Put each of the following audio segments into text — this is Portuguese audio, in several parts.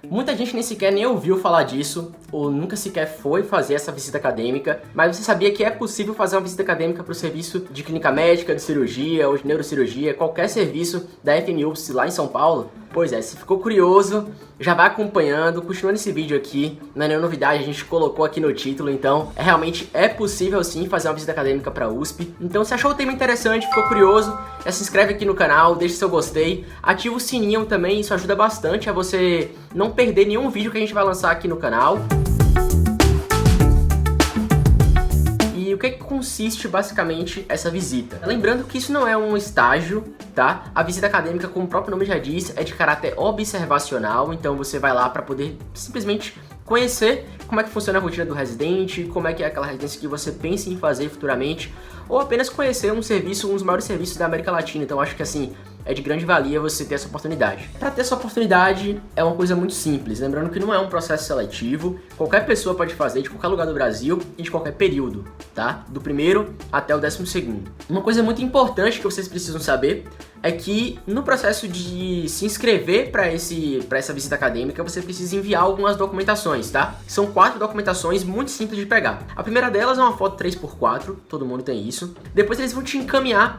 Muita gente nem sequer nem ouviu falar disso, ou nunca sequer foi fazer essa visita acadêmica, mas você sabia que é possível fazer uma visita acadêmica para o serviço de clínica médica, de cirurgia ou de neurocirurgia, qualquer serviço da FMUPS lá em São Paulo? Pois é, se ficou curioso, já vai acompanhando, continuando esse vídeo aqui, não é nenhuma novidade, a gente colocou aqui no título, então realmente é possível sim fazer uma visita acadêmica para a USP. Então se achou o tema interessante, ficou curioso, já se inscreve aqui no canal, deixa seu gostei, ativa o sininho também, isso ajuda bastante a você não perder nenhum vídeo que a gente vai lançar aqui no canal. E o que consiste basicamente essa visita? Lembrando que isso não é um estágio, tá? A visita acadêmica, como o próprio nome já diz, é de caráter observacional, então você vai lá para poder simplesmente conhecer como é que funciona a rotina do residente, como é que é aquela residência que você pensa em fazer futuramente, ou apenas conhecer um serviço, um dos maiores serviços da América Latina. Então acho que assim, é de grande valia você ter essa oportunidade. Para ter essa oportunidade é uma coisa muito simples, lembrando que não é um processo seletivo, qualquer pessoa pode fazer de qualquer lugar do Brasil e de qualquer período, tá? Do primeiro até o 12º. Uma coisa muito importante que vocês precisam saber é que no processo de se inscrever para essa visita acadêmica, você precisa enviar algumas documentações, tá? São 4 documentações muito simples de pegar. A primeira delas é uma foto 3x4, todo mundo tem isso. Depois eles vão te encaminhar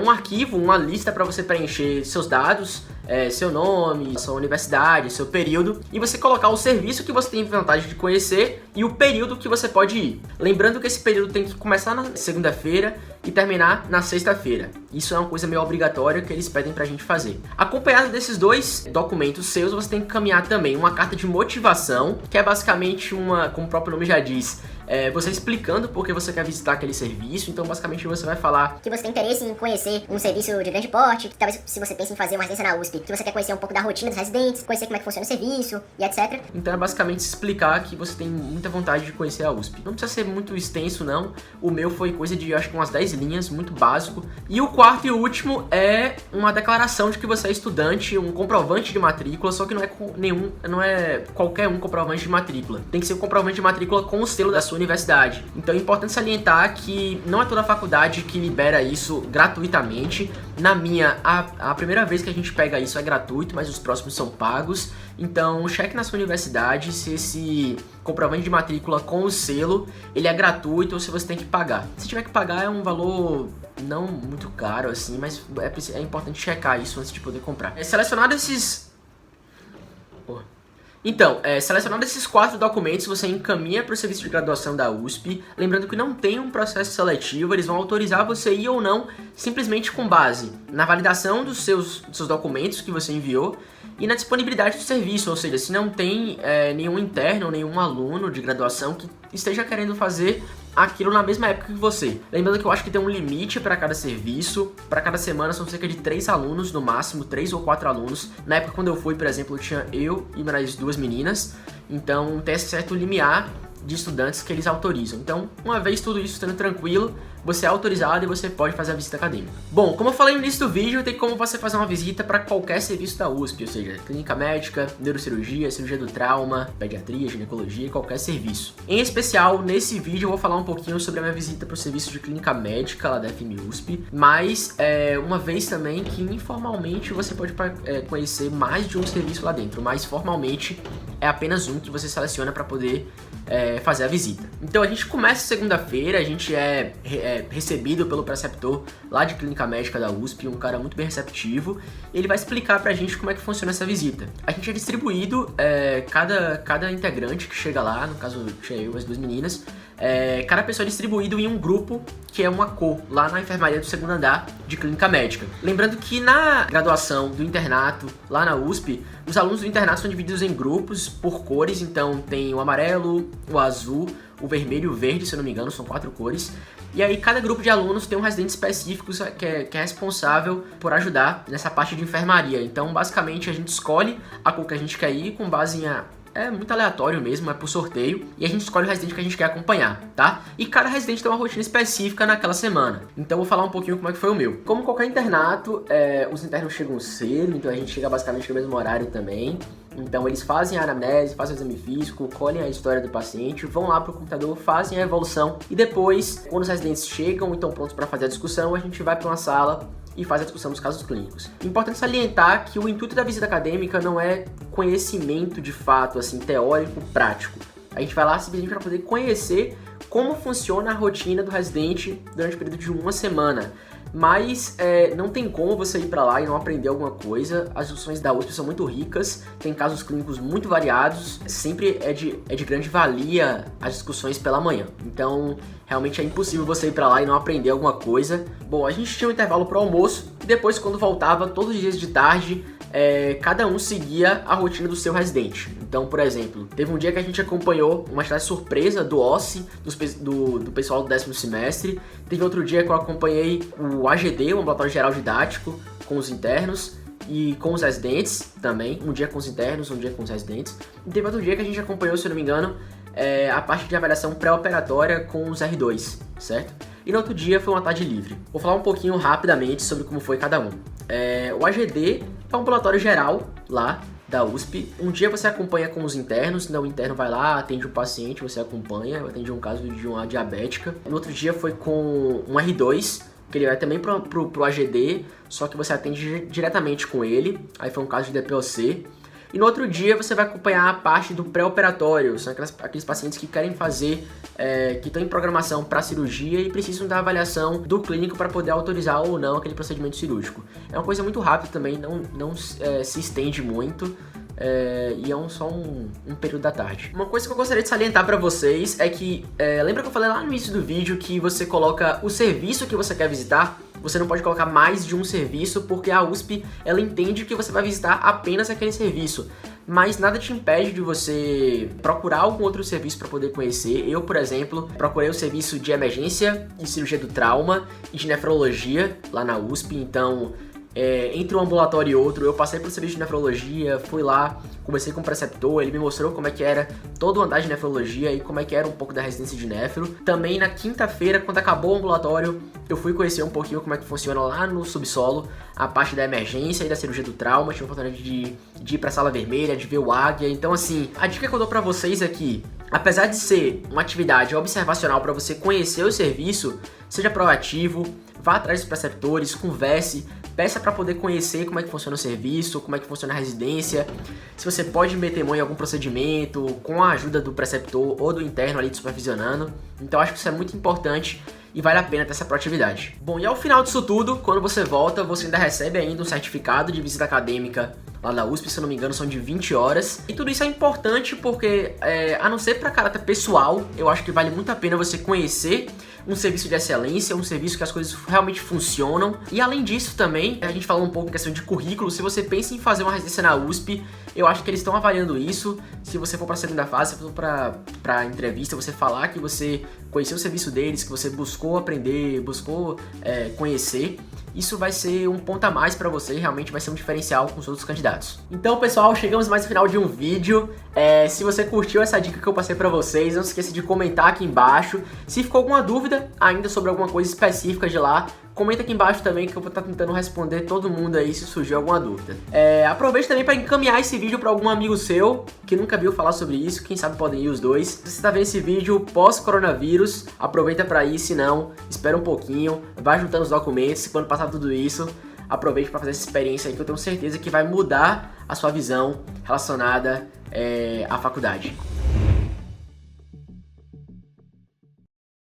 um arquivo, uma lista para você preencher seus dados, seu nome, sua universidade, seu período, e você colocar o serviço que você tem vontade de conhecer e o período que você pode ir. Lembrando que esse período tem que começar na segunda-feira e terminar na sexta-feira. Isso é uma coisa meio obrigatória que eles pedem pra gente fazer. Acompanhado desses 2 documentos seus, você tem que encaminhar também uma carta de motivação, que é basicamente como o próprio nome já diz, você explicando por que você quer visitar aquele serviço. Então basicamente você vai falar que você tem interesse em conhecer um serviço de grande porte, que talvez se você pensa em fazer uma residência na USP, que você quer conhecer um pouco da rotina dos residentes, conhecer como é que funciona o serviço e etc. Então é basicamente explicar que você tem muita vontade de conhecer a USP. Não precisa ser muito extenso não, o meu foi coisa de acho que umas 10 linhas, muito básico. E o quarto e último é uma declaração de que você é estudante, um comprovante de matrícula, só que não é qualquer comprovante de matrícula. Tem que ser um comprovante de matrícula com o selo da sua universidade. Então é importante salientar que não é toda faculdade que libera isso gratuitamente. Na minha, a primeira vez que a gente pega isso é gratuito, mas os próximos são pagos. Então cheque na sua universidade se esse comprovante de matrícula com o selo, ele é gratuito ou se você tem que pagar. Se tiver que pagar é um valor não muito caro assim, mas é importante checar isso antes de poder comprar. Selecionado esses... selecionando esses 4 documentos, você encaminha para o serviço de graduação da USP. Lembrando que não tem um processo seletivo, eles vão autorizar você a ir ou não, simplesmente com base na validação dos seus documentos que você enviou e na disponibilidade do serviço, ou seja, se não tem nenhum interno, nenhum aluno de graduação que esteja querendo fazer aquilo na mesma época que você. Lembrando que eu acho que tem um limite para cada serviço, para cada semana são cerca de 3 alunos no máximo, 3 ou 4 alunos. Na época quando eu fui, por exemplo, tinha eu e mais 2 meninas, então tem esse certo limiar de estudantes que eles autorizam. Então, uma vez tudo isso estando tranquilo, você é autorizado e você pode fazer a visita acadêmica. Bom, como eu falei no início do vídeo, tem como você fazer uma visita para qualquer serviço da USP, ou seja, clínica médica, neurocirurgia, cirurgia do trauma, pediatria, ginecologia, qualquer serviço. Em especial, nesse vídeo eu vou falar um pouquinho sobre a minha visita para o serviço de clínica médica lá da FMUSP, mas uma vez também que informalmente você pode conhecer mais de um serviço lá dentro, mas formalmente é apenas um que você seleciona para poder fazer a visita. Então a gente começa segunda-feira, a gente é recebido pelo preceptor lá de clínica médica da USP, um cara muito bem receptivo. Ele vai explicar pra gente como é que funciona essa visita. A gente é distribuído, cada integrante que chega lá, no caso tinha eu e as 2 meninas, cada pessoa é distribuído em um grupo que é uma cor, lá na enfermaria do 2º andar de clínica médica. Lembrando que na graduação do internato, lá na USP, os alunos do internato são divididos em grupos por cores, então tem o amarelo, o azul, o vermelho e o verde, se eu não me engano, são 4 cores. E aí cada grupo de alunos tem um residente específico que é responsável por ajudar nessa parte de enfermaria. Então basicamente a gente escolhe a cor que a gente quer ir com base em é muito aleatório mesmo, é por sorteio, e a gente escolhe o residente que a gente quer acompanhar, tá? E cada residente tem uma rotina específica naquela semana. Então eu vou falar um pouquinho como é que foi o meu. Como qualquer internato, os internos chegam cedo, então a gente chega basicamente no mesmo horário também. Então eles fazem a anamnese, fazem o exame físico, colhem a história do paciente, vão lá pro computador, fazem a evolução e depois, quando os residentes chegam e estão prontos para fazer a discussão, a gente vai para uma sala e faz a discussão dos casos clínicos. Importante salientar que o intuito da visita acadêmica não é conhecimento de fato, assim, teórico, prático. A gente vai lá simplesmente para poder conhecer como funciona a rotina do residente durante o período de uma semana. Mas não tem como você ir para lá e não aprender alguma coisa. As discussões da USP são muito ricas, tem casos clínicos muito variados, sempre é de grande valia as discussões pela manhã. Então, realmente é impossível você ir para lá e não aprender alguma coisa. Bom, a gente tinha um intervalo para o almoço e depois, quando voltava, todos os dias de tarde, cada um seguia a rotina do seu residente. Então, por exemplo, teve um dia que a gente acompanhou uma atividade surpresa do OSCE, do pessoal do 10º semestre. Teve outro dia que eu acompanhei o AGD, o Ambulatório Geral Didático, com os internos e com os residentes também. Um dia com os internos, um dia com os residentes. E teve outro dia que a gente acompanhou, se eu não me engano, a parte de avaliação pré-operatória com os R2, certo? E no outro dia foi uma tarde livre. Vou falar um pouquinho rapidamente sobre como foi cada um. O AGD é um ambulatório geral lá da USP. Um dia você acompanha com os internos, o interno vai lá, atende um paciente, você acompanha, atende um caso de uma diabética. No outro dia foi com um R2, que ele vai também pro AGD, só que você atende diretamente com ele. Aí foi um caso de DPOC. E no outro dia você vai acompanhar a parte do pré-operatório, são aqueles pacientes que querem fazer, que estão em programação para cirurgia e precisam da avaliação do clínico para poder autorizar ou não aquele procedimento cirúrgico. É uma coisa muito rápida também, não se estende muito. E é só um período da tarde. Uma coisa que eu gostaria de salientar para vocês é que, lembra que eu falei lá no início do vídeo que você coloca o serviço que você quer visitar? Você não pode colocar mais de um serviço, porque a USP, ela entende que você vai visitar apenas aquele serviço. Mas nada te impede de você procurar algum outro serviço para poder conhecer. Eu, por exemplo, procurei o serviço de emergência, de cirurgia do trauma e de nefrologia lá na USP. Então, entre um ambulatório e outro, eu passei pelo serviço de nefrologia, fui lá, conversei com o preceptor, ele me mostrou como é que era todo o andar de nefrologia e como é que era um pouco da residência de nefro. Também na quinta-feira, quando acabou o ambulatório, eu fui conhecer um pouquinho como é que funciona lá no subsolo, a parte da emergência e da cirurgia do trauma. Tive a oportunidade de ir pra sala vermelha, de ver o águia. Então, assim, a dica que eu dou pra vocês é que, apesar de ser uma atividade observacional para você conhecer o serviço, seja proativo, vá atrás dos preceptores, converse, peça para poder conhecer como é que funciona o serviço, como é que funciona a residência, se você pode meter mão em algum procedimento, com a ajuda do preceptor ou do interno ali te supervisionando. Então acho que isso é muito importante e vale a pena ter essa proatividade. Bom, e ao final disso tudo, quando você volta, você ainda recebe ainda um certificado de visita acadêmica lá da USP, se eu não me engano, são de 20 horas. E tudo isso é importante porque, a não ser para caráter pessoal, eu acho que vale muito a pena você conhecer um serviço de excelência, um serviço que as coisas realmente funcionam. E além disso também, a gente falou um pouco em questão de currículo, se você pensa em fazer uma residência na USP, eu acho que eles estão avaliando isso. Se você for para a segunda fase, se for para entrevista, você falar que você conheceu o serviço deles, que você buscou aprender, buscou conhecer, isso vai ser um ponto a mais para você, realmente vai ser um diferencial com os outros candidatos. Então, pessoal, chegamos mais no final de um vídeo. Se você curtiu essa dica que eu passei para vocês, não se esqueça de comentar aqui embaixo. Se ficou alguma dúvida ainda sobre alguma coisa específica de lá, comenta aqui embaixo também que eu vou estar tentando responder todo mundo aí se surgir alguma dúvida. Aproveite também para encaminhar esse vídeo para algum amigo seu que nunca viu falar sobre isso, quem sabe podem ir os dois. Se você está vendo esse vídeo pós-coronavírus, aproveita para ir, se não, espera um pouquinho, vai juntando os documentos, quando passar tudo isso, aproveite para fazer essa experiência aí que eu tenho certeza que vai mudar a sua visão relacionada à faculdade.